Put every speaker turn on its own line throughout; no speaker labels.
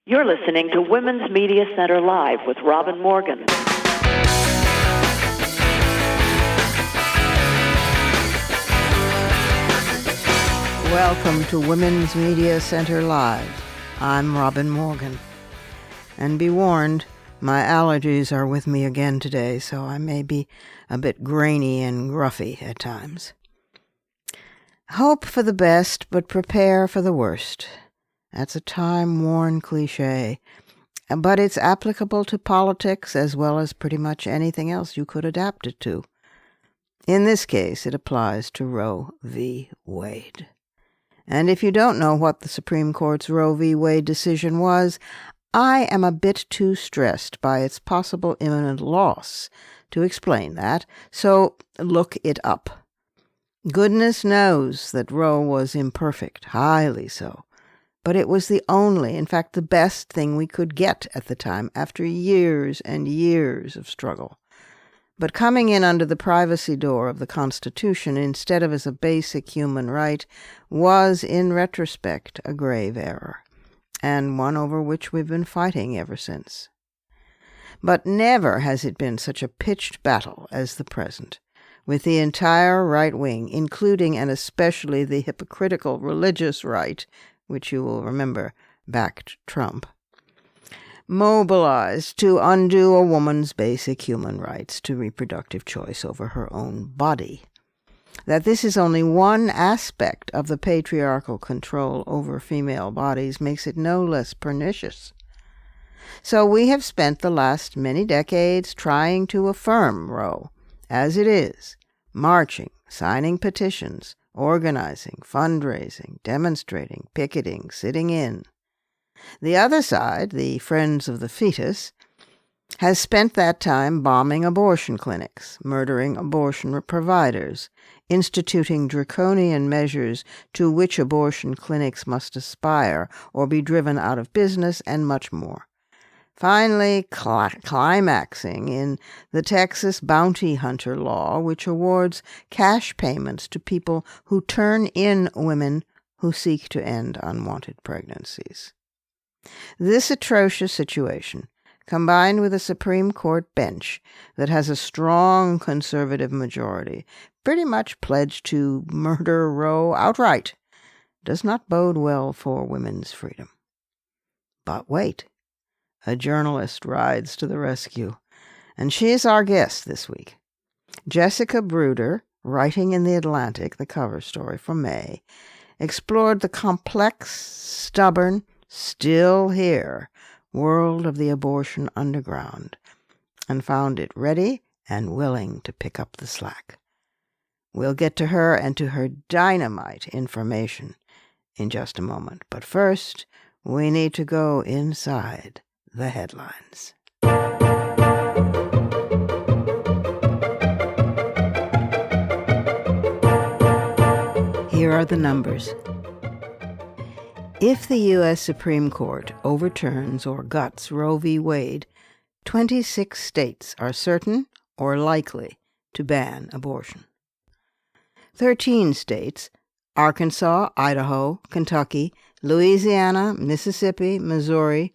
You're listening to Women's Media Center Live with Robin Morgan.
Welcome to Women's Media Center Live. I'm Robin Morgan. And be warned, my allergies are with me again today, so I may be a bit grainy and gruffy at times. Hope for the best, but prepare for the worst. That's a time-worn cliche, but it's applicable to politics as well as pretty much anything else you could adapt it to. In this case, it applies to Roe v. Wade. And if you don't know what the Supreme Court's Roe v. Wade decision was, I am a bit too stressed by its possible imminent loss to explain that, so look it up. Goodness knows that Roe was imperfect, highly so, but it was the only, in fact the best thing we could get at the time after years and years of struggle. But coming in under the privacy door of the Constitution instead of as a basic human right was, in retrospect, a grave error, and one over which we've been fighting ever since. But never has it been such a pitched battle as the present, with the entire right wing, including and especially the hypocritical religious right, which you will remember backed Trump, mobilized to undo a woman's basic human rights to reproductive choice over her own body. That this is only one aspect of the patriarchal control over female bodies makes it no less pernicious. So we have spent the last many decades trying to affirm Roe as it is, marching, signing petitions, organizing, fundraising, demonstrating, picketing, sitting in. The other side, the Friends of the Fetus, has spent that time bombing abortion clinics, murdering abortion providers, instituting draconian measures to which abortion clinics must aspire or be driven out of business, and much more. Finally, climaxing in the Texas bounty hunter law, which awards cash payments to people who turn in women who seek to end unwanted pregnancies. This atrocious situation, combined with a Supreme Court bench that has a strong conservative majority, pretty much pledged to murder Roe outright, does not bode well for women's freedom. But wait. A journalist rides to the rescue, and she is our guest this week. Jessica Bruder, writing in The Atlantic, the cover story for May, explored the complex, stubborn, still here world of the abortion underground, and found it ready and willing to pick up the slack. We'll get to her and to her dynamite information in just a moment, but first, we need to go inside the headlines. Here are the numbers. If the U.S. Supreme Court overturns or guts Roe v. Wade, 26 states are certain or likely to ban abortion. 13 states, Arkansas, Idaho, Kentucky, Louisiana, Mississippi, Missouri,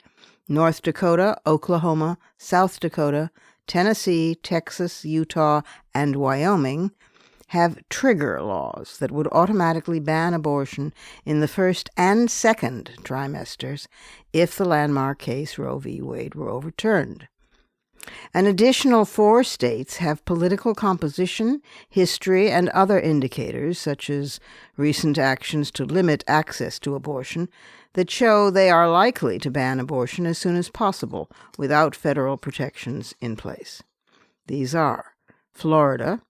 North Dakota, Oklahoma, South Dakota, Tennessee, Texas, Utah, and Wyoming have trigger laws that would automatically ban abortion in the first and second trimesters if the landmark case Roe v. Wade were overturned. An additional 4 states have political composition, history, and other indicators, such as recent actions to limit access to abortion, that show they are likely to ban abortion as soon as possible without federal protections in place. These are Florida.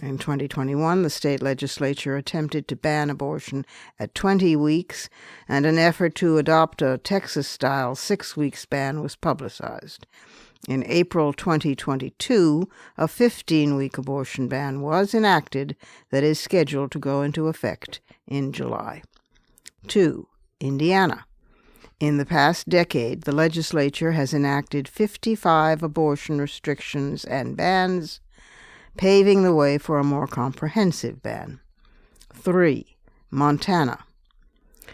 In 2021, the state legislature attempted to ban abortion at 20 weeks, and an effort to adopt a Texas-style 6-week ban was publicized. In April 2022, a 15-week abortion ban was enacted that is scheduled to go into effect in July. 2. Indiana. In the past decade, the legislature has enacted 55 abortion restrictions and bans, paving the way for a more comprehensive ban. 3. Montana.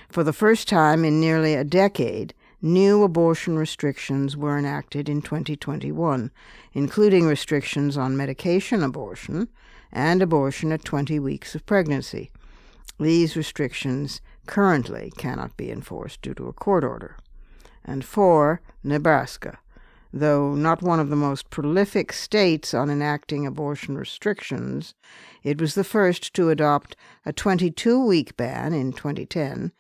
For the first time in nearly a decade, new abortion restrictions were enacted in 2021, including restrictions on medication abortion and abortion at 20 weeks of pregnancy. These restrictions currently cannot be enforced due to a court order. And 4, Nebraska. Though not one of the most prolific states on enacting abortion restrictions, it was the first to adopt a 22-week ban in 2010,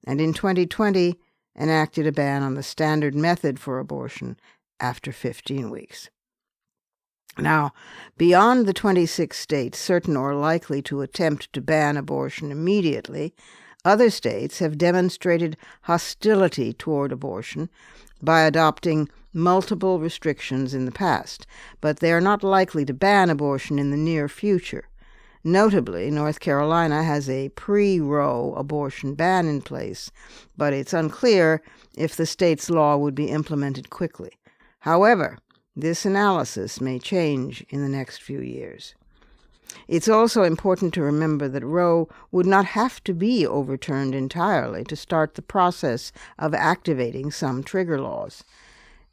and in 2020 enacted a ban on the standard method for abortion after 15 weeks. Now, beyond the 26 states certain or likely to attempt to ban abortion immediately, other states have demonstrated hostility toward abortion by adopting multiple restrictions in the past, but they are not likely to ban abortion in the near future. Notably, North Carolina has a pre-Roe abortion ban in place, but it's unclear if the state's law would be implemented quickly. However, this analysis may change in the next few years. It's also important to remember that Roe would not have to be overturned entirely to start the process of activating some trigger laws.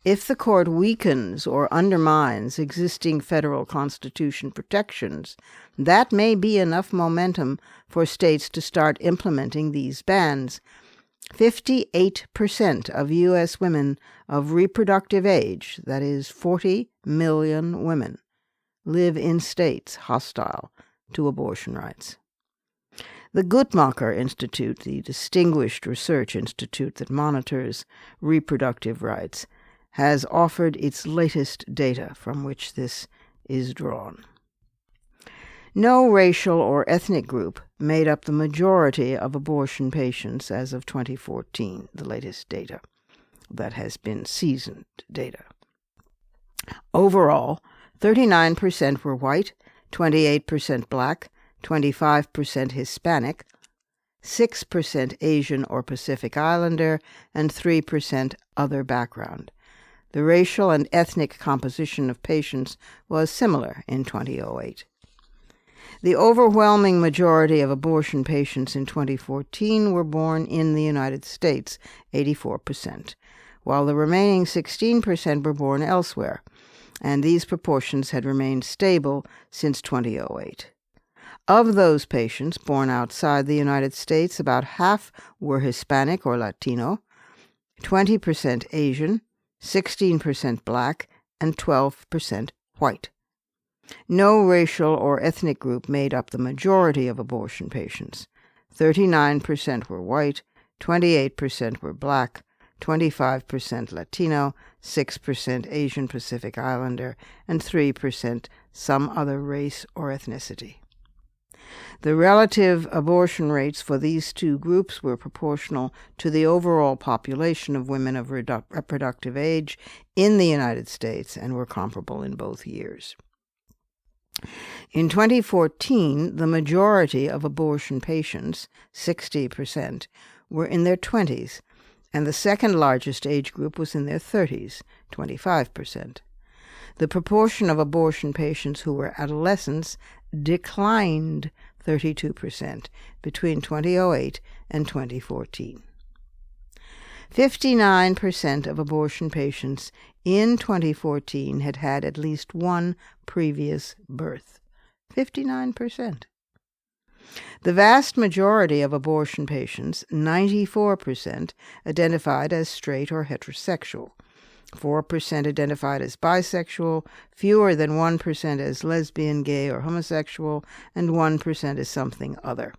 If the court weakens or undermines existing federal constitution protections, that may be enough momentum for states to start implementing these bans. 58% of U.S. women of reproductive age, that is 40 million women, live in states hostile to abortion rights. The Guttmacher Institute, the distinguished research institute that monitors reproductive rights, has offered its latest data from which this is drawn. No racial or ethnic group made up the majority of abortion patients as of 2014, the latest data. That has been seasoned data. Overall, 39% were white, 28% black, 25% Hispanic, 6% Asian or Pacific Islander, and 3% other background. The racial and ethnic composition of patients was similar in 2008. The overwhelming majority of abortion patients in 2014 were born in the United States, 84%, while the remaining 16% were born elsewhere, and these proportions had remained stable since 2008. Of those patients born outside the United States, about half were Hispanic or Latino, 20% Asian, 16% black, and 12% white. No racial or ethnic group made up the majority of abortion patients. 39% were white, 28% were black, 25% Latino, 6% Asian Pacific Islander, and 3% some other race or ethnicity. The relative abortion rates for these two groups were proportional to the overall population of women of reproductive age in the United States and were comparable in both years. In 2014, the majority of abortion patients, 60%, were in their 20s, and the second largest age group was in their 30s, 25%. The proportion of abortion patients who were adolescents declined 32% between 2008 and 2014. 59% of abortion patients in 2014 had had at least one previous birth. 59%. The vast majority of abortion patients, 94%, identified as straight or heterosexual. 4% identified as bisexual, fewer than 1% as lesbian, gay, or homosexual, and 1% as something other.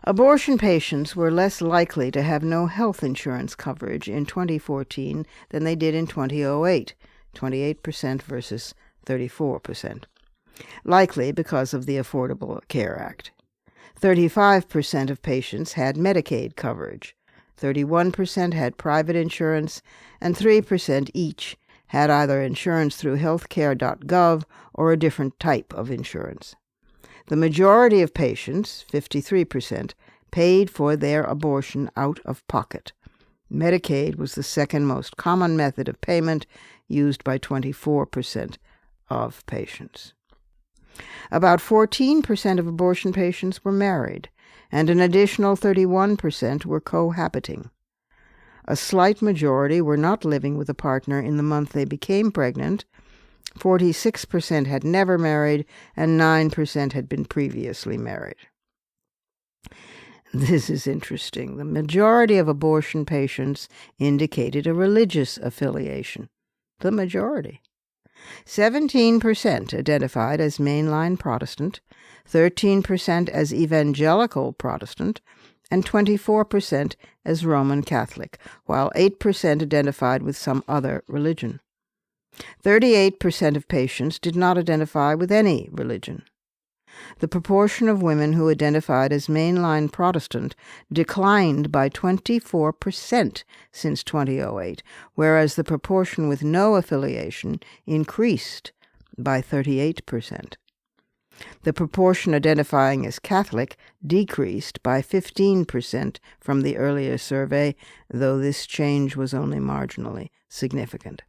Abortion patients were less likely to have no health insurance coverage in 2014 than they did in 2008, 28% versus 34%, likely because of the Affordable Care Act. 35% of patients had Medicaid coverage, 31% had private insurance, and 3% each had either insurance through healthcare.gov or a different type of insurance. The majority of patients, 53%, paid for their abortion out of pocket. Medicaid was the second most common method of payment, used by 24% of patients. About 14% of abortion patients were married, and an additional 31% were cohabiting. A slight majority were not living with a partner in the month they became pregnant. 46% had never married, and 9% had been previously married. This is interesting. The majority of abortion patients indicated a religious affiliation. The majority. 17% identified as mainline Protestant, 13% as evangelical Protestant, and 24% as Roman Catholic, while 8% identified with some other religion. 38% of patients did not identify with any religion. The proportion of women who identified as mainline Protestant declined by 24% since 2008, whereas the proportion with no affiliation increased by 38%. The proportion identifying as Catholic decreased by 15% from the earlier survey, though this change was only marginally significant.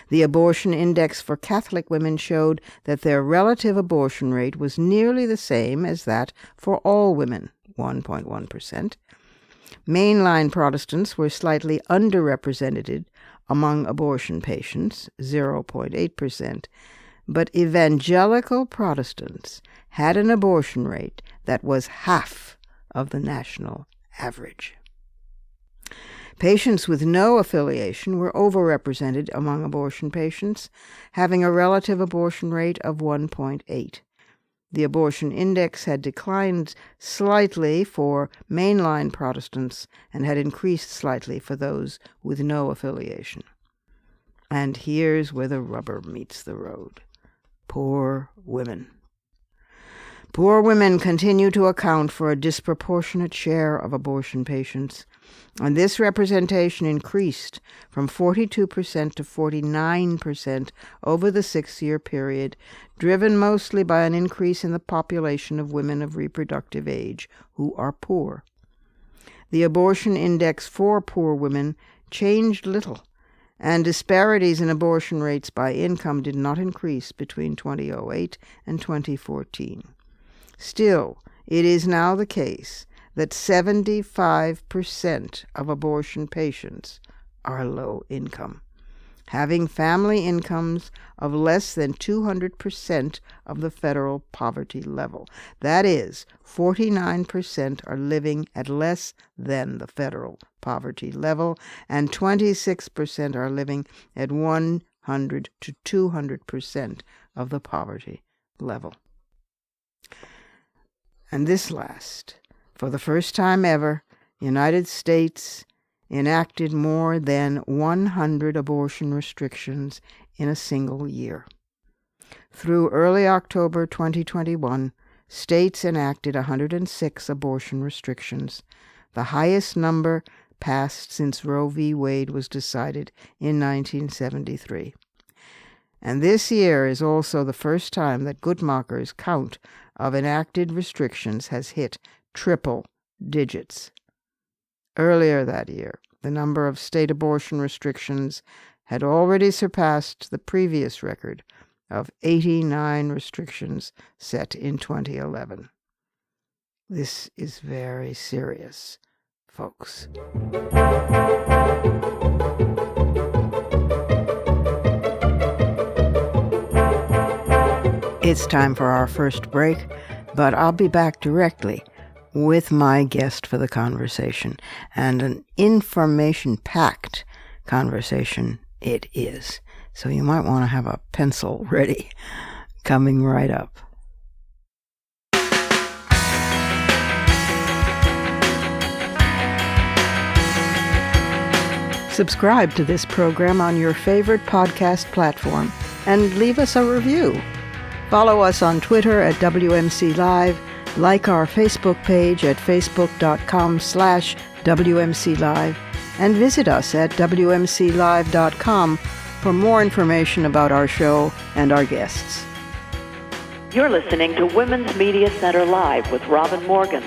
The abortion index for Catholic women showed that their relative abortion rate was nearly the same as that for all women, 1.1%. Mainline Protestants were slightly underrepresented among abortion patients, 0.8%, but evangelical Protestants had an abortion rate that was half of the national average. Patients with no affiliation were overrepresented among abortion patients, having a relative abortion rate of 1.8. The abortion index had declined slightly for mainline Protestants and had increased slightly for those with no affiliation. And here's where the rubber meets the road. Poor women. Poor women continue to account for a disproportionate share of abortion patients, and this representation increased from 42% to 49% over the 6-year period, driven mostly by an increase in the population of women of reproductive age who are poor. The abortion index for poor women changed little, and disparities in abortion rates by income did not increase between 2008 and 2014. Still, it is now the case that 75% of abortion patients are low income, having family incomes of less than 200% of the federal poverty level. That is, 49% are living at less than the federal poverty level, and 26% are living at 100 to 200% of the poverty level. And this last, for the first time ever, United States enacted more than 100 abortion restrictions in a single year. Through early October 2021, states enacted 106 abortion restrictions, the highest number passed since Roe v. Wade was decided in 1973. And this year is also the first time that Guttmacher's count of enacted restrictions has hit triple digits. Earlier that year, the number of state abortion restrictions had already surpassed the previous record of 89 restrictions set in 2011. This is very serious, folks. It's time for our first break, but I'll be back directly with my guest for the conversation, and an information-packed conversation it is. So you might want to have a pencil ready. Coming right up. Subscribe to this program on your favorite podcast platform and leave us a review. Follow us on Twitter at WMC Live, like our Facebook page at facebook.com/WMC Live, and visit us at WMCLive.com for more information about our show and our guests.
You're listening to Women's Media Center Live with Robin Morgan.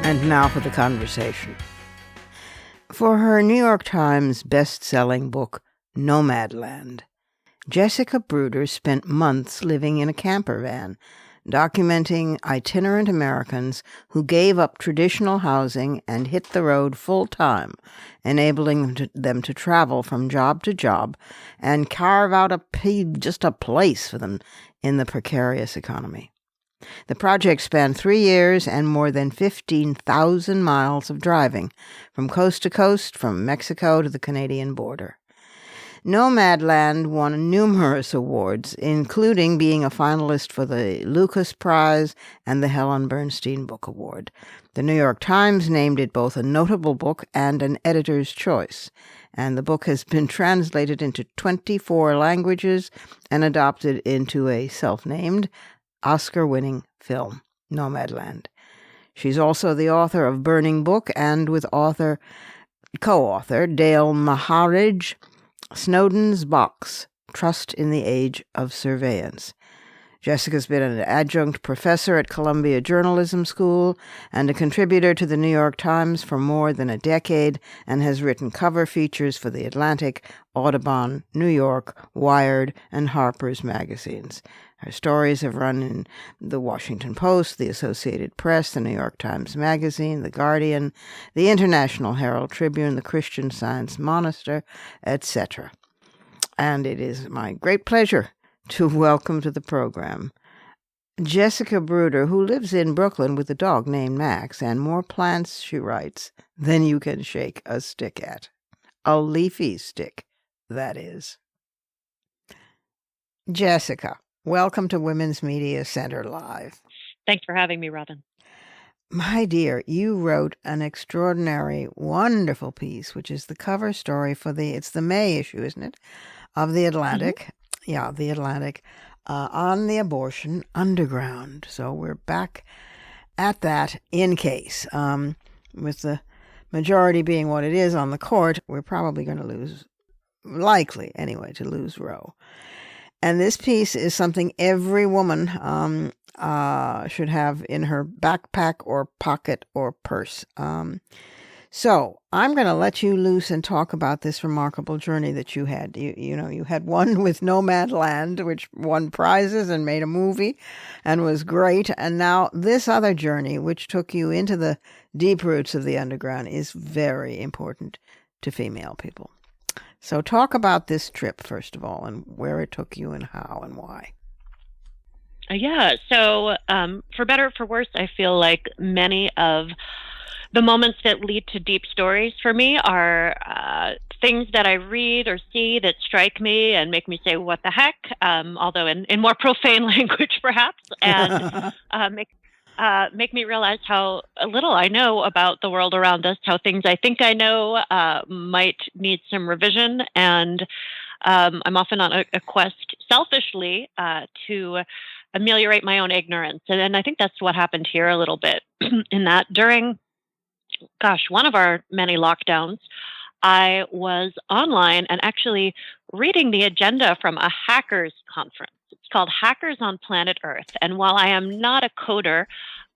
And now for the conversation. For her New York Times best-selling book, Nomadland, Jessica Bruder spent months living in a camper van, documenting itinerant Americans who gave up traditional housing and hit the road full-time, enabling them to travel from job to job and carve out just a place for them in the precarious economy. The project spanned 3 years and more than 15,000 miles of driving from coast to coast, from Mexico to the Canadian border. Nomadland won numerous awards, including being a finalist for the Lucas Prize and the Helen Bernstein Book Award. The New York Times named it both a notable book and an editor's choice, and the book has been translated into 24 languages and adopted into a self-named, Oscar-winning film, Nomadland. She's also the author of Burning Book, and with co-author Dale Maharaj, Snowden's Box, Trust in the Age of Surveillance. Jessica's been an adjunct professor at Columbia Journalism School and a contributor to the New York Times for more than a decade, and has written cover features for The Atlantic, Audubon, New York, Wired, and Harper's magazines. Her stories have run in The Washington Post, The Associated Press, The New York Times Magazine, The Guardian, The International Herald Tribune, The Christian Science Monitor, etc. And it is my great pleasure to welcome to the program Jessica Bruder, who lives in Brooklyn with a dog named Max, and more plants, she writes, than you can shake a stick at. A leafy stick, that is. Jessica, welcome to Women's Media Center Live.
Thanks for having me, Robin.
My dear, you wrote an extraordinary, wonderful piece, which is the cover story for it's the May issue, isn't it, of The Atlantic. Mm-hmm. Yeah, The Atlantic, on the abortion underground. So we're back at that in case. With the majority being what it is on the court, we're probably going to lose, likely anyway, to lose Roe. And this piece is something every woman should have in her backpack or pocket or purse. So I'm going to let you loose and talk about this remarkable journey that you had. You had one with Nomadland, which won prizes and made a movie and was great. And now this other journey, which took you into the deep roots of the underground, is very important to female people. So talk about this trip, first of all, and where it took you and how and why.
Yeah. So for better or for worse, I feel like many of the moments that lead to deep stories for me are things that I read or see that strike me and make me say, what the heck? Although in more profane language, perhaps, and make me realize how little I know about the world around us, how things I think I know might need some revision. And I'm often on a quest selfishly to ameliorate my own ignorance. And I think that's what happened here a little bit in that during one of our many lockdowns, I was online and actually reading the agenda from a hackers conference. It's called Hackers on Planet Earth. And while I am not a coder,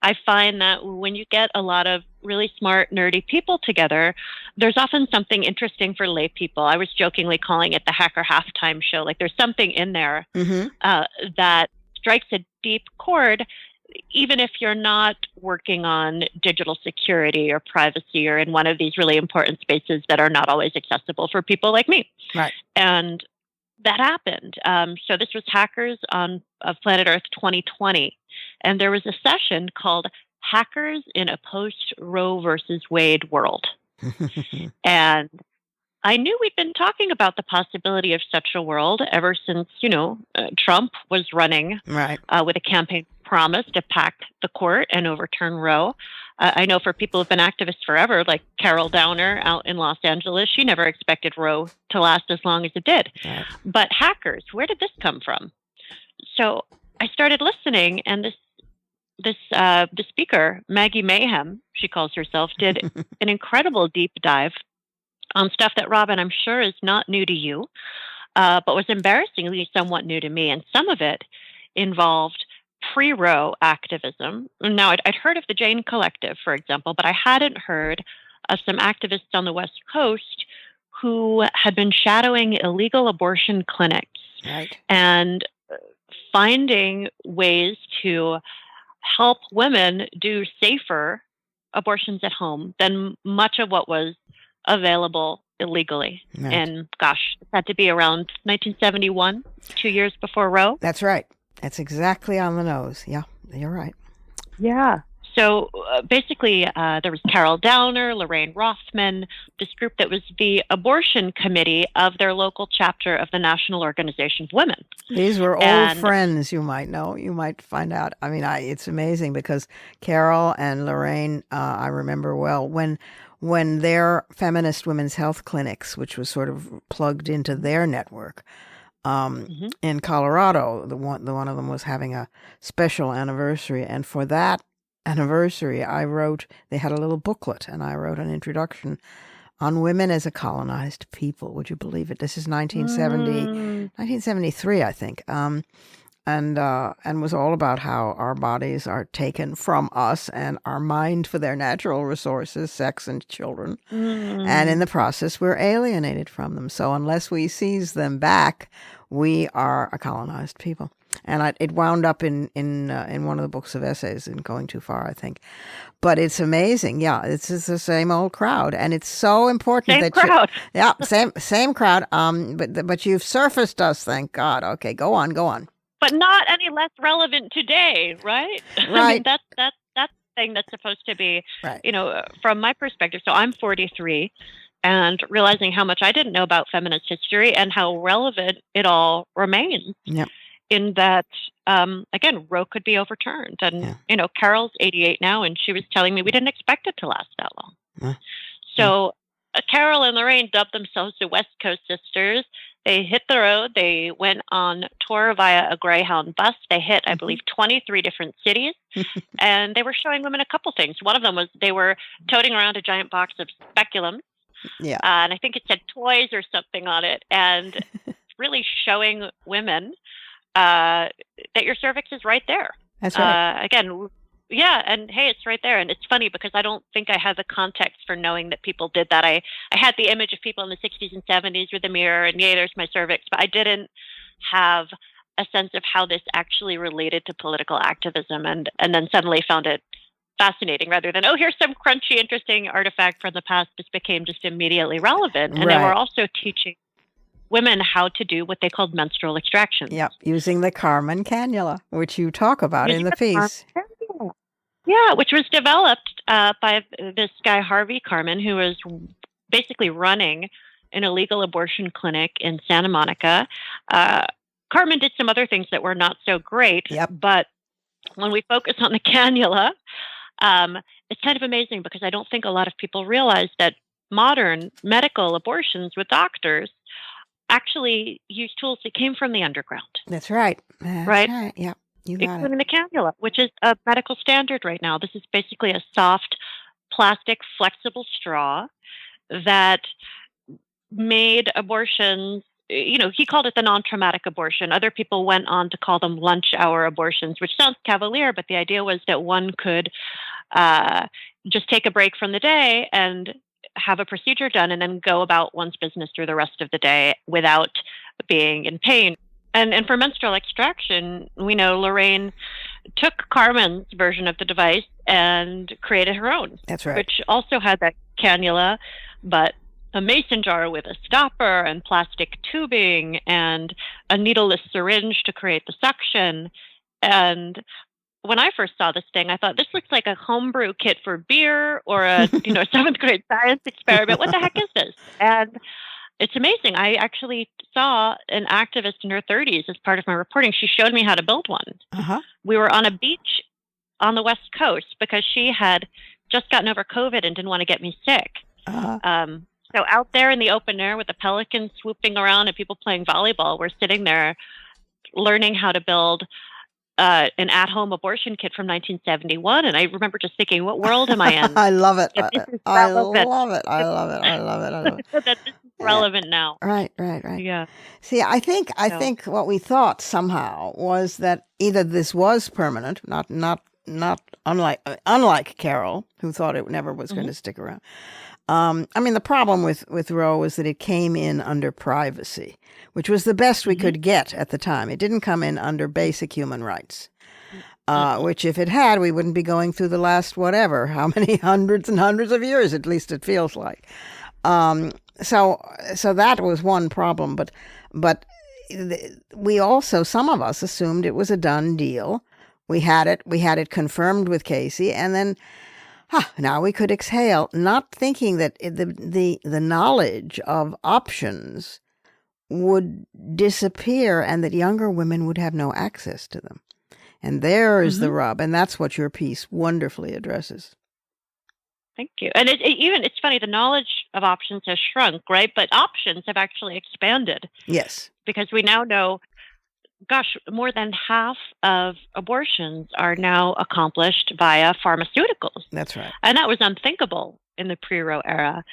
I find that when you get a lot of really smart, nerdy people together, there's often something interesting for lay people. I was jokingly calling it the Hacker Halftime Show. Like there's something in there that strikes a deep chord, even if you're not working on digital security or privacy or in one of these really important spaces that are not always accessible for people like me.
Right.
And that happened. So this was Hackers of Planet Earth 2020. And there was a session called Hackers in a Post-Roe versus Wade World. And I knew we'd been talking about the possibility of such a world ever since, Trump was running with a campaign promise to pack the court and overturn Roe. I know for people who've been activists forever, like Carol Downer out in Los Angeles, she never expected Roe to last as long as it did. Right. But hackers, where did this come from? So I started listening, and the speaker, Maggie Mayhem, she calls herself, did an incredible deep dive on stuff that, Robin, I'm sure is not new to you, but was embarrassingly somewhat new to me. And some of it involved pre-Roe activism. Now, I'd heard of the Jane Collective, for example, but I hadn't heard of some activists on the West Coast who had been shadowing illegal abortion clinics
Right.
and finding ways to help women do safer abortions at home than much of what was available illegally.
Right.
And gosh, it had to be around 1971, 2 years before Roe.
That's right. That's exactly on the nose. Yeah, you're right.
Yeah. So basically, there was Carol Downer, Lorraine Rothman, this group that was the abortion committee of their local chapter of the National Organization of Women.
These were old
And-
friends, you might know. You might find out. I mean, it's amazing because Carol and Lorraine, I remember well, when their feminist women's health clinics, which was sort of plugged into their network, in Colorado, the one of them was having a special anniversary, and for that anniversary, they had a little booklet, and I wrote an introduction on women as a colonized people. Would you believe it? This is 1973, I think, and was all about how our bodies are taken from us and are mined for their natural resources, sex and children, and in the process, we're alienated from them. So unless we seize them back, we are a colonized people. And it wound up in one of the books of essays, in Going Too Far, I think. But it's amazing. Yeah, it's the same old crowd, and it's so important
Same crowd.
Same crowd. But you've surfaced us, thank God. Okay, go on.
But not any less relevant today, right?
Right.
I mean, that's the thing that's supposed to be,
Right.
From my perspective. So I'm 43, and realizing how much I didn't know about feminist history and how relevant it all remains.
Yep.
In that, again, Roe could be overturned. And, Carol's 88 now, and she was telling me we didn't expect it to last that long. So Carol and Lorraine dubbed themselves the West Coast Sisters. They hit the road. They went on tour via a Greyhound bus. They hit, I believe, 23 different cities. And they were showing women a couple things. One of them was they were toting around a giant box of speculums.
Yeah.
And I think it said toys or something on it. And really showing women that your cervix is right there.
That's right.
Again, yeah, and hey, it's right there. And it's funny because I don't think I have the context for knowing that people did that. I had the image of people in the 60s and 70s with a mirror and, yay, there's my cervix. But I didn't have a sense of how this actually related to political activism, and then suddenly found it fascinating rather than, oh, here's some crunchy, interesting artifact from the past. This became just immediately relevant. And then we're also teaching women how to do what they called menstrual extraction.
Yep, using the Carmen cannula, which you talk about in the piece.
Yeah, which was developed by this guy, Harvey Carmen, who was basically running an illegal abortion clinic in Santa Monica. Carmen did some other things that were not so great, but when we focus on the cannula, it's kind of amazing because I don't think a lot of people realize that modern medical abortions with doctors actually use tools that came from the underground.
That's right. Right. Yeah, you got
including the cannula, which is a medical standard right now. This is basically a soft, plastic, flexible straw that made abortions. He called it the non-traumatic abortion. Other people went on to call them lunch hour abortions, which sounds cavalier, but the idea was that one could just take a break from the day and have a procedure done and then go about one's business through the rest of the day without being in pain. And for menstrual extraction, we know Lorraine took Carmen's version of the device and created her own.
That's right.
Which also had that cannula, but a mason jar with a stopper and plastic tubing and a needleless syringe to create the suction. And when I first saw this thing, I thought, this looks like a homebrew kit for beer or a 7th grade science experiment. What the heck is this? And it's amazing. I actually saw an activist in her 30s as part of my reporting. She showed me how to build one. We were on a beach on the West Coast because she had just gotten over COVID and didn't want to get me sick. So out there in the open air with the pelicans swooping around and people playing volleyball, we're sitting there learning how to build an at-home abortion kit from 1971. And I remember just thinking, what world am I in?
I love it. I love it.
That this is relevant now.
Right.
Yeah.
See, I think what we thought somehow was that either this was permanent, not unlike Carol, who thought it never was going to stick around, I mean, the problem with Roe was that it came in under privacy, which was the best we could get at the time. It didn't come in under basic human rights, which if it had, we wouldn't be going through the last whatever, how many hundreds and hundreds of years, at least it feels like. So that was one problem, but we also, some of us assumed it was a done deal. We had it confirmed with Casey, and then now we could exhale, not thinking that the knowledge of options would disappear and that younger women would have no access to them. And there is the rub, and that's what your piece wonderfully addresses.
Thank you. And it's funny, the knowledge of options has shrunk, right? But options have actually expanded.
Yes.
Because we now know, gosh, more than half of abortions are now accomplished via pharmaceuticals.
That's right.
And that was unthinkable in the pre-Roe era.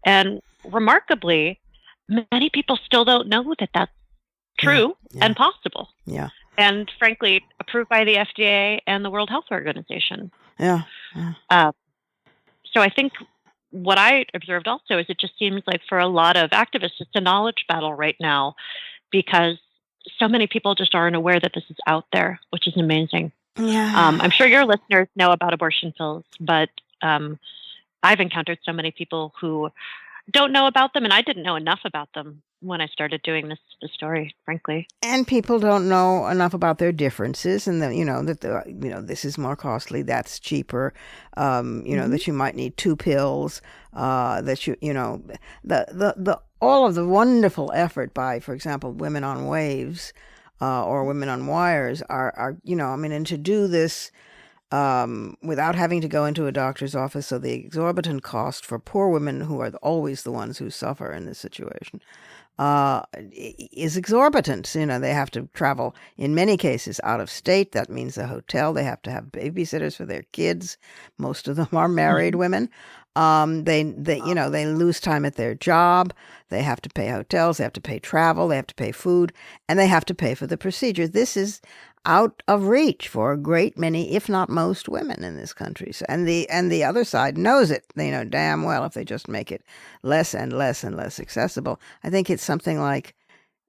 And remarkably, many people still don't know that that's true and possible.
Yeah.
And frankly, approved by the FDA and the World Health Organization.
Yeah.
So I think what I observed also is it just seems like for a lot of activists, it's a knowledge battle right now because so many people just aren't aware that this is out there, which is amazing.
Yeah.
I'm sure your listeners know about abortion pills, but I've encountered so many people who don't know about them, and I didn't know enough about them when I started doing this story, frankly.
And people don't know enough about their differences, and that this is more costly, that's cheaper. That you might need 2 pills. The all of the wonderful effort by, for example, women on waves or women on wires and to do this without having to go into a doctor's office. So the exorbitant cost for poor women, who are always the ones who suffer in this situation, is exorbitant. They have to travel, in many cases, out of state. That means a hotel. They have to have babysitters for their kids. Most of them are married women. They lose time at their job. They have to pay hotels. They have to pay travel. They have to pay food, and they have to pay for the procedure. This is out of reach for a great many, if not most, women in this country. And the other side knows it. They know damn well if they just make it less and less and less accessible. I think it's something like,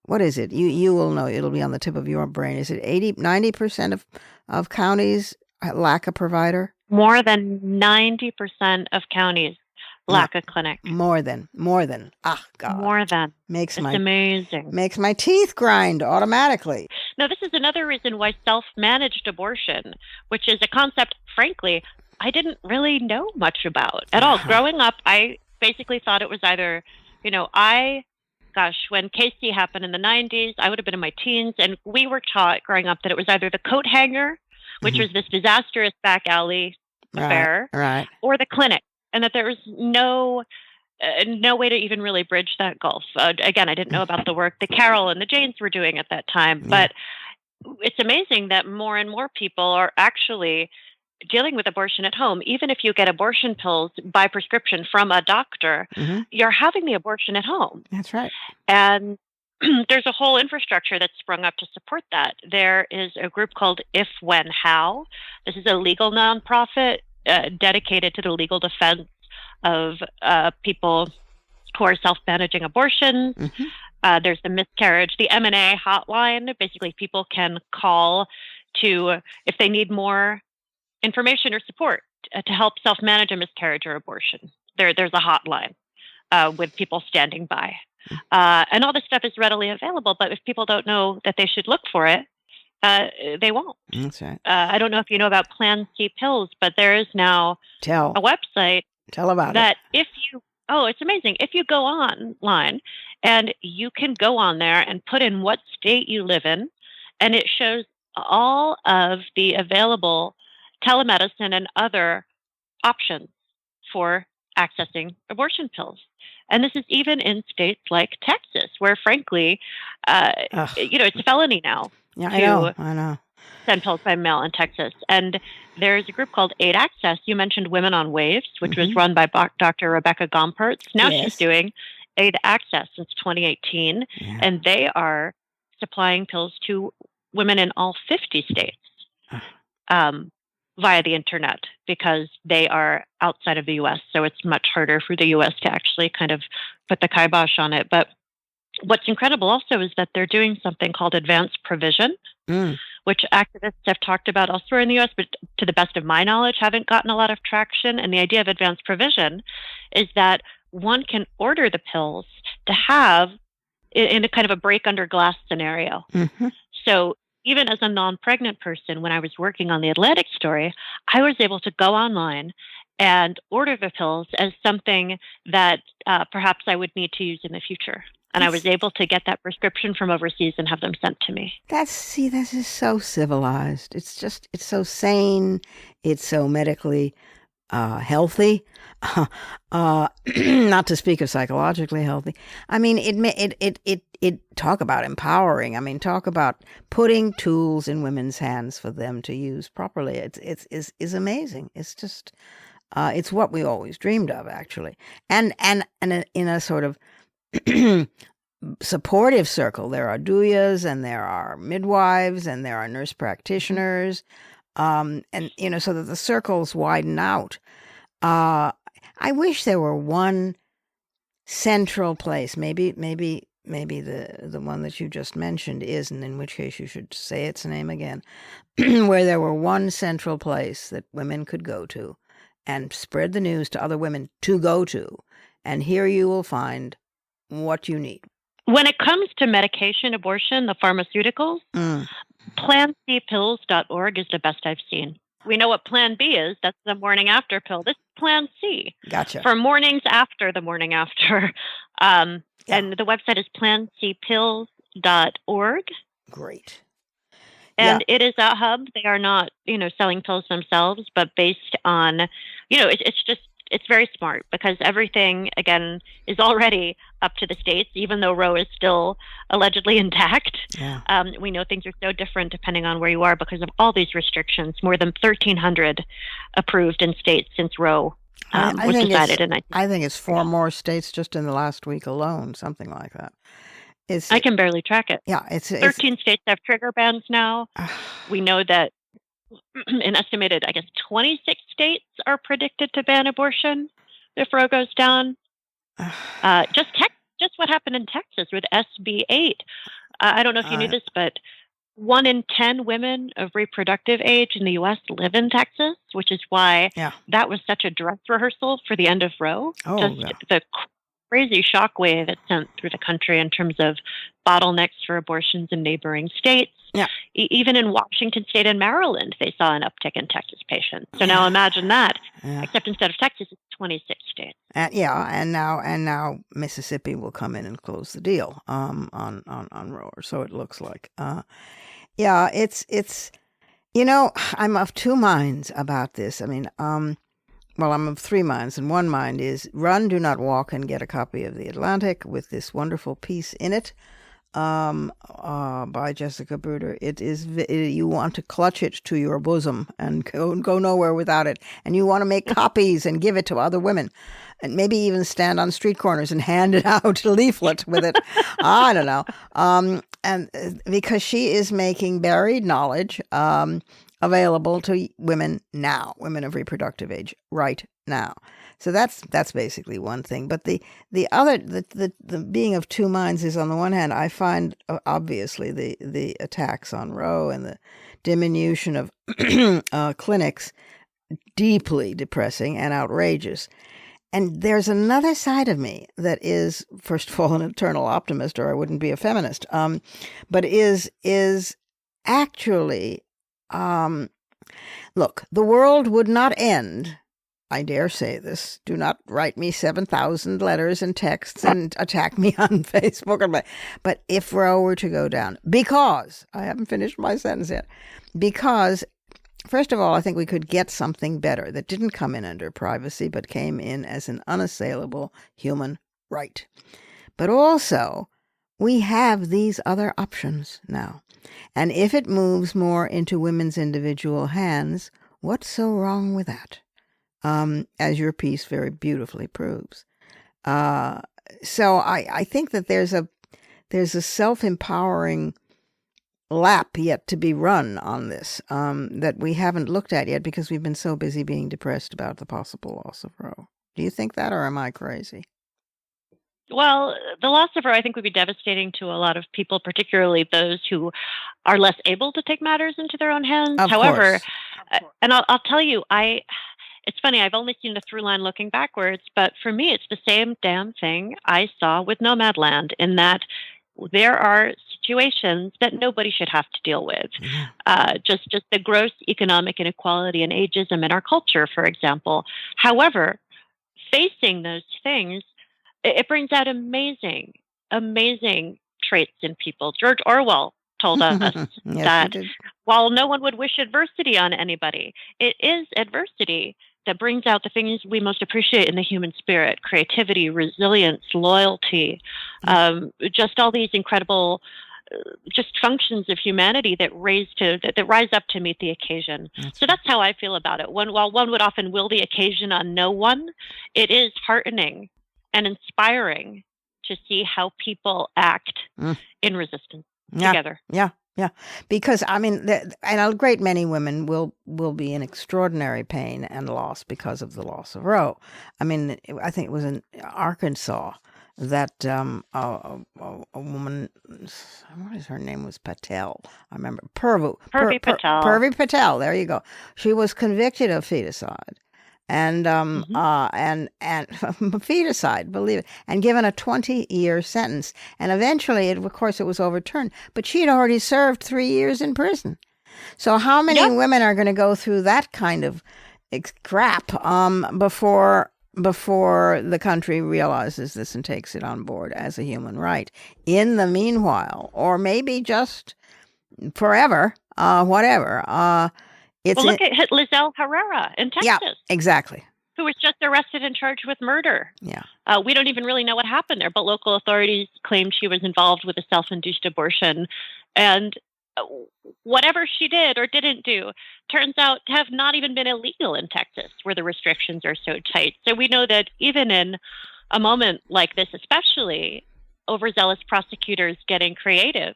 what is it? You will know. It'll be on the tip of your brain. Is it 90% of counties lack a provider?
More than 90% of counties lack a clinic.
More than. Ah, God.
More than. It's amazing.
Makes my teeth grind automatically.
Now, this is another reason why self-managed abortion, which is a concept, frankly, I didn't really know much about at all. Growing up, I basically thought it was either, when Casey happened in the 90s, I would have been in my teens, and we were taught growing up that it was either the coat hanger, which was this disastrous back alley affair, or the clinic, and that there was no way to even really bridge that gulf. Again, I didn't know about the work that Carol and the Janes were doing at that time, but it's amazing that more and more people are actually dealing with abortion at home. Even if you get abortion pills by prescription from a doctor, you're having the abortion at home.
That's right.
And there's a whole infrastructure that's sprung up to support that. There is a group called If, When, How. This is a legal nonprofit dedicated to the legal defense of people who are self-managing abortions. There's the miscarriage, the M&A hotline. Basically, people can call to, if they need more information or support to help self-manage a miscarriage or abortion. There's a hotline with people standing by. And all this stuff is readily available, but if people don't know that they should look for it, they won't.
That's right.
I don't know if you know about Plan C pills, but there is now a website.
Tell about
that it. It's amazing. If you go online and you can go on there and put in what state you live in, and it shows all of the available telemedicine and other options for accessing abortion pills. And this is even in states like Texas, where, frankly, it's a felony now.
Yeah, I know.
Send pills by mail in Texas. And there's a group called Aid Access. You mentioned Women on Waves, which was run by Dr. Rebecca Gompertz. Now she's doing Aid Access since 2018, and they are supplying pills to women in all 50 states via the internet, because they are outside of the U.S., so it's much harder for the U.S. to actually kind of put the kibosh on it. But what's incredible also is that they're doing something called advanced provision, which activists have talked about elsewhere in the U.S., but to the best of my knowledge, haven't gotten a lot of traction. And the idea of advanced provision is that one can order the pills to have in a kind of a break under glass scenario. So even as a non-pregnant person, when I was working on the Atlantic story, I was able to go online and order the pills as something that perhaps I would need to use in the future. And I was able to get that prescription from overseas and have them sent to me.
This is so civilized. It's so sane. It's so medically healthy. Not to speak of psychologically healthy. I mean, it talk about empowering. I mean, talk about putting tools in women's hands for them to use properly. It's amazing. It's just, it's what we always dreamed of, actually. And in a sort of supportive circle, there are douyas and there are midwives and there are nurse practitioners, and so that the circles widen out. I wish there were one central place. Maybe the one that you just mentioned isn't, in which case you should say its name again, where there were one central place that women could go to and spread the news to other women to go to, and here you will find what you need.
When it comes to medication, abortion, the pharmaceuticals, plancpills.org is the best I've seen. We know what Plan B is. That's the morning after pill. This is Plan C.
Gotcha.
For mornings after the morning after. And the website is plancpills.org.
Great.
And it is a hub. They are not, selling pills themselves, but based on, it's very smart because everything, again, is already up to the states, even though Roe is still allegedly intact.
Yeah.
We know things are so different depending on where you are because of all these restrictions, more than 1,300 approved in states since Roe was decided.
I think it's 4 more states just in the last week alone, something like that.
I can barely track it.
Yeah,
13 states have trigger bans now. We know that an estimated, 26 states are predicted to ban abortion if Roe goes down. Just what happened in Texas with SB 8. I don't know if you knew this, but 1 in 10 women of reproductive age in the U.S. live in Texas, which is why that was such a dress rehearsal for the end of Roe. The crazy shockwave it sent through the country in terms of bottlenecks for abortions in neighboring states.
Yeah.
Even in Washington State and Maryland, they saw an uptick in Texas patients. So now imagine that, except instead of Texas, it's 26 states.
And now Mississippi will come in and close the deal on Roe. So it looks like. It's I'm of 2 minds about this. I mean, well, I'm of 3 minds, and one mind is run, do not walk, and get a copy of The Atlantic with this wonderful piece in it by Jessica Bruder. You want to clutch it to your bosom and go nowhere without it, and you want to make copies and give it to other women, and maybe even stand on street corners and hand it out, a leaflet with it. I don't know, and because she is making buried knowledge available to women now, women of reproductive age right now. So that's basically one thing. But the other, the being of 2 minds is, on the one hand, I find obviously the attacks on Roe and the diminution of clinics deeply depressing and outrageous. And there's another side of me that is, first of all, an eternal optimist, or I wouldn't be a feminist, but is actually, look, the world would not end, I dare say this, do not write me 7,000 letters and texts and attack me on Facebook, but if Roe were to go down, because, I haven't finished my sentence yet, because, first of all, I think we could get something better that didn't come in under privacy, but came in as an unassailable human right. But also, we have these other options now. And if it moves more into women's individual hands, what's so wrong with that? As your piece very beautifully proves. So I think that there's a self-empowering lap yet to be run on this that we haven't looked at yet because we've been so busy being depressed about the possible loss of Roe. Do you think that, or am I crazy?
Well, the loss of Roe, I think, would be devastating to a lot of people, particularly those who are less able to take matters into their own hands.
Of
However,
course.
and I'll tell you, it's funny, I've only seen the through line looking backwards, but for me, it's the same damn thing I saw with Nomadland, in that there are situations that nobody should have to deal with. Just the gross economic inequality and ageism in our culture, for example. However, facing those things, it brings out amazing, amazing traits in people. George Orwell told us
Yes,
that
he did.
while no one would wish adversity on anybody, it is adversity that brings out the things we most appreciate in the human spirit: creativity, resilience, loyalty, just all these incredible just functions of humanity that rise up to meet the occasion. So that's how I feel about it. While one would often will the occasion on no one, it is heartening and inspiring to see how people act in resistance together.
Yeah. Because, I mean, and a great many women will be in extraordinary pain and loss because of the loss of Roe. I mean, I think it was in Arkansas that a woman, what is her name, was Patel. I remember. Purvi
Patel.
Purvi Patel, there you go. She was convicted of feticide. And feticide, believe it, and given a 20-year sentence. And eventually, of course, it was overturned. But she had already served 3 years in prison. So how many women are going to go through that kind of crap before the country realizes this and takes it on board as a human right? In the meanwhile, or maybe just forever, whatever.
Look at Lizelle Herrera in Texas.
Yeah, exactly.
Who was just arrested and charged with murder.
Yeah.
We don't even really know what happened there, but local authorities claimed she was involved with a self-induced abortion. And whatever she did or didn't do turns out to have not even been illegal in Texas, where the restrictions are so tight. So we know that even in a moment like this, especially, overzealous prosecutors getting creative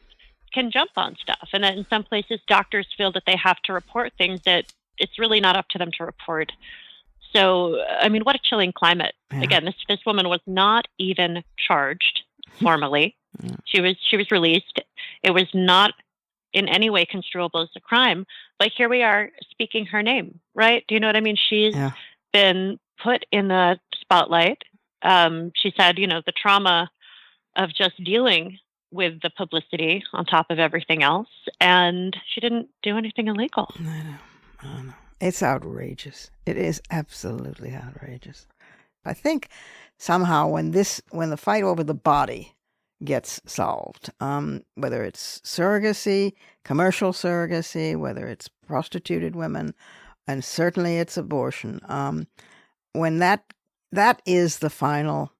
can jump on stuff. And that in some places, doctors feel that they have to report things that it's really not up to them to report. So, I mean, what a chilling climate. Yeah. Again, this woman was not even charged formally. She was released. It was not in any way construable as a crime. But here we are speaking her name, right? Do you know what I mean? She's been put in the spotlight. She said, the trauma of just dealing with the publicity on top of everything else, and she didn't do anything illegal.
I know. It's outrageous. It is absolutely outrageous. I think somehow when the fight over the body gets solved, whether it's surrogacy, commercial surrogacy, whether it's prostituted women, and certainly it's abortion, when that is the final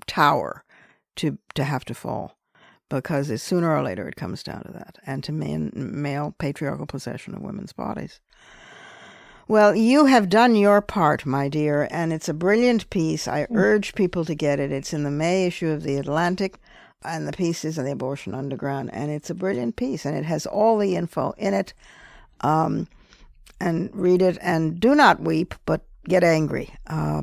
tower to have to fall, because sooner or later it comes down to that, and to male patriarchal possession of women's bodies. Well, you have done your part, my dear, and it's a brilliant piece. I urge people to get it. It's in the May issue of The Atlantic, and the piece is in the Abortion Underground, and it's a brilliant piece, and it has all the info in it. And read it, and do not weep, but get angry,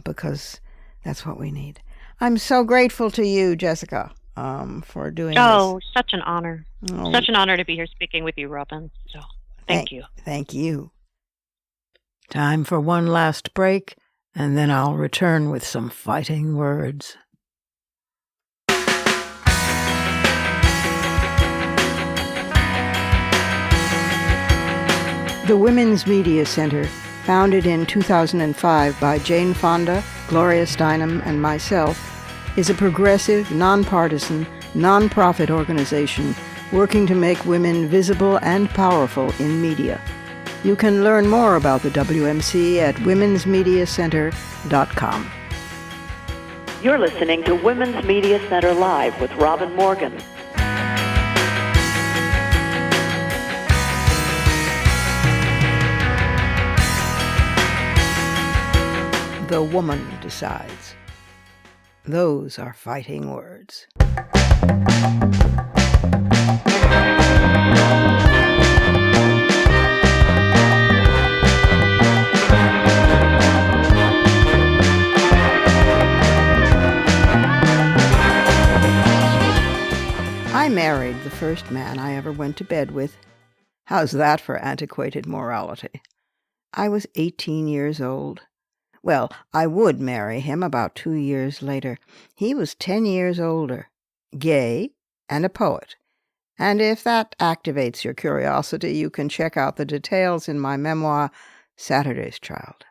because that's what we need. I'm so grateful to you, Jessica, for doing this.
Oh, such an honor. Oh. Such an honor to be here speaking with you, Robin. So thank you.
Thank you. Time for one last break, and then I'll return with some fighting words. The Women's Media Center, founded in 2005 by Jane Fonda, Gloria Steinem, and myself, is a progressive, nonpartisan, nonprofit organization working to make women visible and powerful in media. You can learn more about the WMC at womensmediacenter.com.
You're listening to Women's Media Center Live with Robin Morgan.
The woman decides. Those are fighting words. first man I ever went to bed with. How's that for antiquated morality? I was 18 years old. Well, I would marry him about 2 years later. He was 10 years older, gay, and a poet. And if that activates your curiosity, you can check out the details in my memoir, Saturday's Child.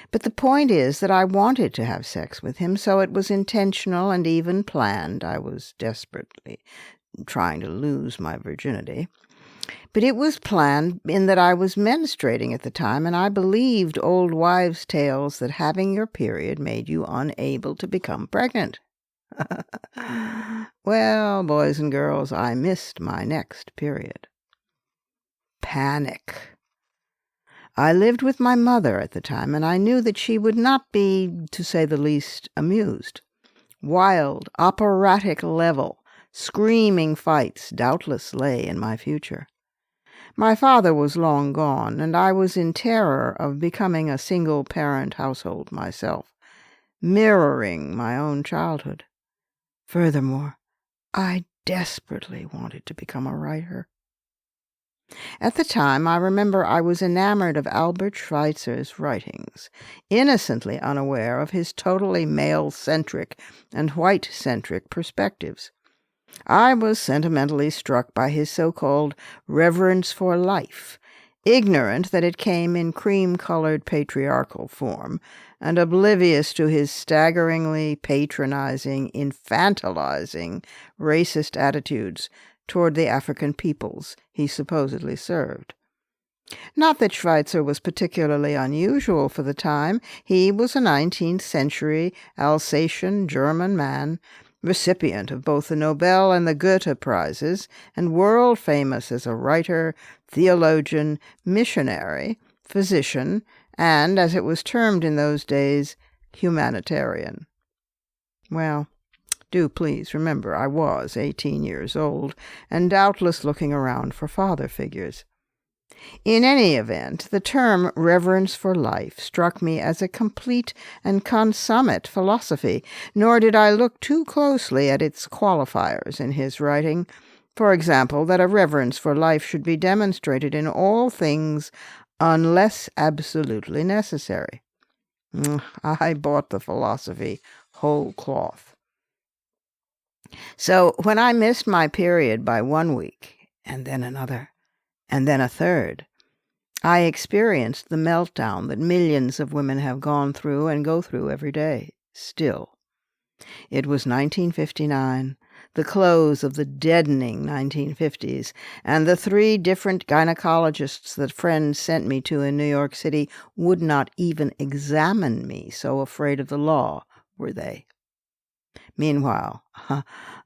But the point is that I wanted to have sex with him, so it was intentional and even planned. I was desperately trying to lose my virginity. But it was planned in that I was menstruating at the time, and I believed old wives' tales that having your period made you unable to become pregnant. Well, boys and girls, I missed my next period. Panic. I lived with my mother at the time, and I knew that she would not be, to say the least, amused. Wild, operatic level, screaming fights doubtless lay in my future. My father was long gone, and I was in terror of becoming a single-parent household myself, mirroring my own childhood. Furthermore, I desperately wanted to become a writer. At the time, I remember I was enamored of Albert Schweitzer's writings, innocently unaware of his totally male-centric and white-centric perspectives. I was sentimentally struck by his so-called reverence for life, ignorant that it came in cream-colored patriarchal form, and oblivious to his staggeringly patronizing, infantilizing, racist attitudes toward the African peoples he supposedly served. Not that Schweitzer was particularly unusual for the time. He was a 19th century Alsatian German man, recipient of both the Nobel and the Goethe Prizes, and world-famous as a writer, theologian, missionary, physician, and, as it was termed in those days, humanitarian. Well, do please remember I was 18 years old, and doubtless looking around for father figures. In any event, the term reverence for life struck me as a complete and consummate philosophy, nor did I look too closely at its qualifiers in his writing. For example, that a reverence for life should be demonstrated in all things unless absolutely necessary. I bought the philosophy whole cloth. So when I missed my period by 1 week, and then another, and then a third, I experienced the meltdown that millions of women have gone through and go through every day, still. It was 1959, the close of the deadening 1950s, and the 3 different gynecologists that friends sent me to in New York City would not even examine me, so afraid of the law were they. Meanwhile,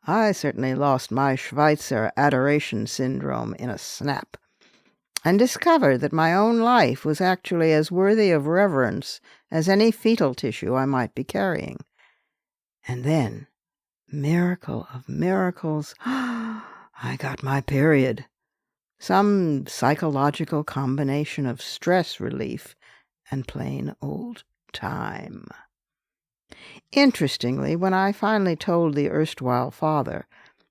I certainly lost my Schweitzer adoration syndrome in a snap, and discovered that my own life was actually as worthy of reverence as any fetal tissue I might be carrying. And then, miracle of miracles, I got my period. Some psychological combination of stress relief and plain old time. Interestingly, when I finally told the erstwhile father,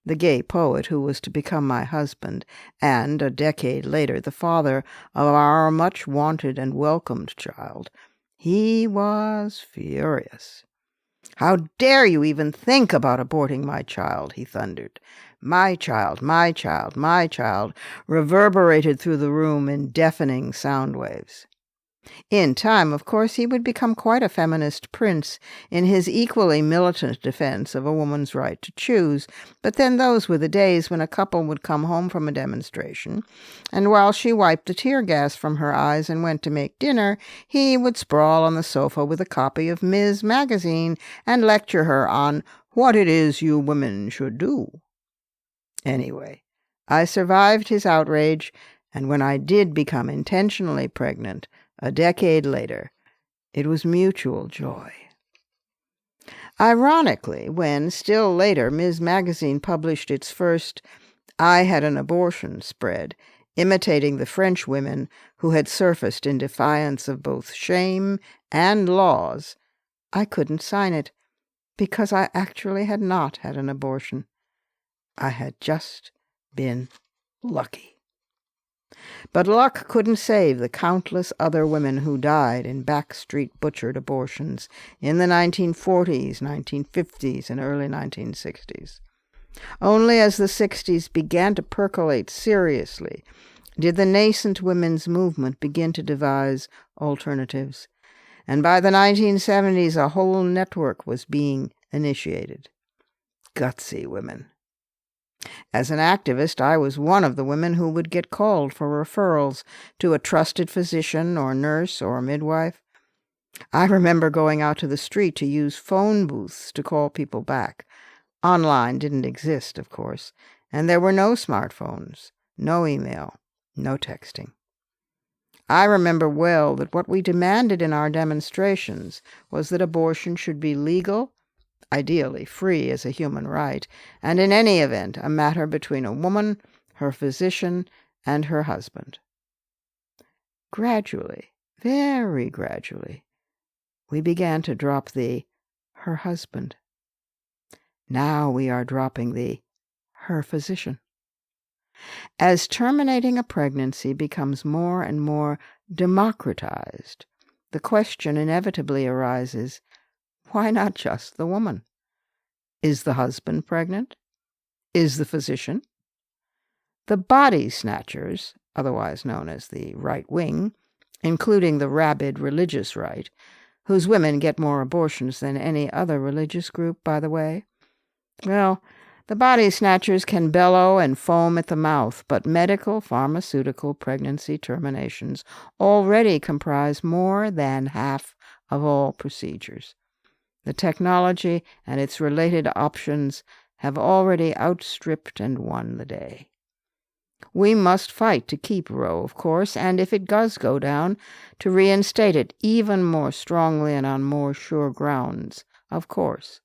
the gay poet who was to become my husband, and, a decade later, the father of our much-wanted and welcomed child, he was furious. "How dare you even think about aborting my child?" he thundered. "My child, my child, my child," reverberated through the room in deafening sound waves. In time, of course, he would become quite a feminist prince in his equally militant defense of a woman's right to choose, but then those were the days when a couple would come home from a demonstration, and while she wiped the tear gas from her eyes and went to make dinner, he would sprawl on the sofa with a copy of Ms. Magazine and lecture her on what it is you women should do. Anyway, I survived his outrage, and when I did become intentionally pregnant, a decade later, it was mutual joy. Ironically, when, still later, Ms. Magazine published its first "I Had an Abortion" spread, imitating the French women who had surfaced in defiance of both shame and laws, I couldn't sign it, because I actually had not had an abortion. I had just been lucky. But luck couldn't save the countless other women who died in backstreet butchered abortions in the 1940s, 1950s, and early 1960s. Only as the 60s began to percolate seriously did the nascent women's movement begin to devise alternatives, and by the 1970s a whole network was being initiated. Gutsy women. As an activist, I was one of the women who would get called for referrals to a trusted physician or nurse or midwife. I remember going out to the street to use phone booths to call people back. Online didn't exist, of course, and there were no smartphones, no email, no texting. I remember well that what we demanded in our demonstrations was that abortion should be legal, ideally free as a human right, and in any event a matter between a woman, her physician, and her husband. Gradually, very gradually, we began to drop the her husband. Now we are dropping the her physician. As terminating a pregnancy becomes more and more democratized, the question inevitably arises, why not just the woman? Is the husband pregnant? Is the physician? The body snatchers, otherwise known as the right wing, including the rabid religious right, whose women get more abortions than any other religious group, by the way, well, the body snatchers can bellow and foam at the mouth, but medical, pharmaceutical pregnancy terminations already comprise more than half of all procedures. The technology and its related options have already outstripped and won the day. We must fight to keep Roe, of course, and if it does go down, to reinstate it even more strongly and on more sure grounds, of course.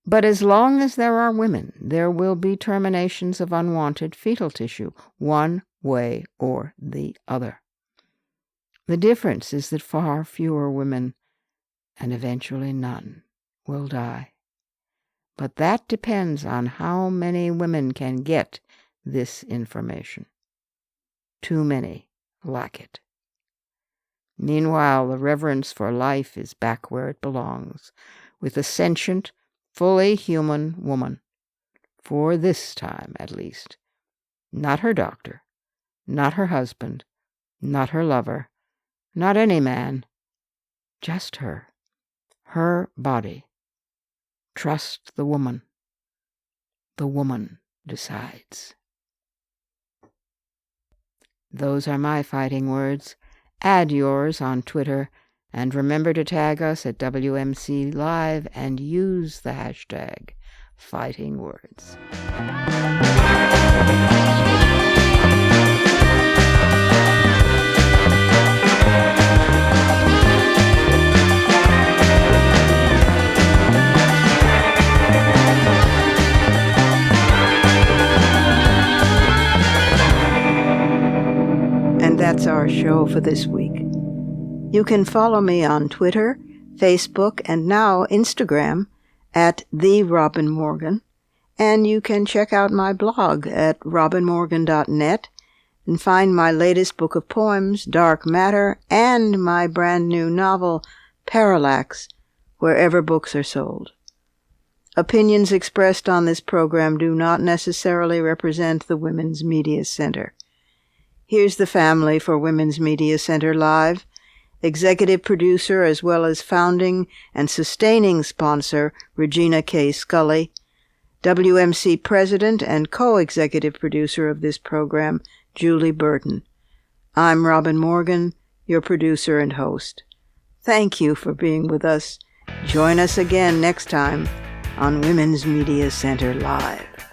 But as long as there are women, there will be terminations of unwanted fetal tissue, one way or the other. The difference is that far fewer women, and eventually none, will die. But that depends on how many women can get this information. Too many lack it. Meanwhile, the reverence for life is back where it belongs, with a sentient, fully human woman, for this time at least. Not her doctor, not her husband, not her lover, not any man, just her body. Trust the woman. The woman decides. Those are my fighting words. Add yours on Twitter, and remember to tag us at WMC Live and use the hashtag Fighting Words. And that's our show for this week. You can follow me on Twitter, Facebook, and now Instagram at The Robin Morgan, and you can check out my blog at robinmorgan.net and find my latest book of poems, Dark Matter, and my brand new novel, Parallax, wherever books are sold. Opinions expressed on this program do not necessarily represent the Women's Media Center. Here's the family for Women's Media Center Live. Executive producer as well as founding and sustaining sponsor Regina K. Scully, WMC president and co-executive producer of this program Julie Burton. I'm Robin Morgan, your producer and host. Thank you for being with us. Join us again next time on Women's Media Center Live.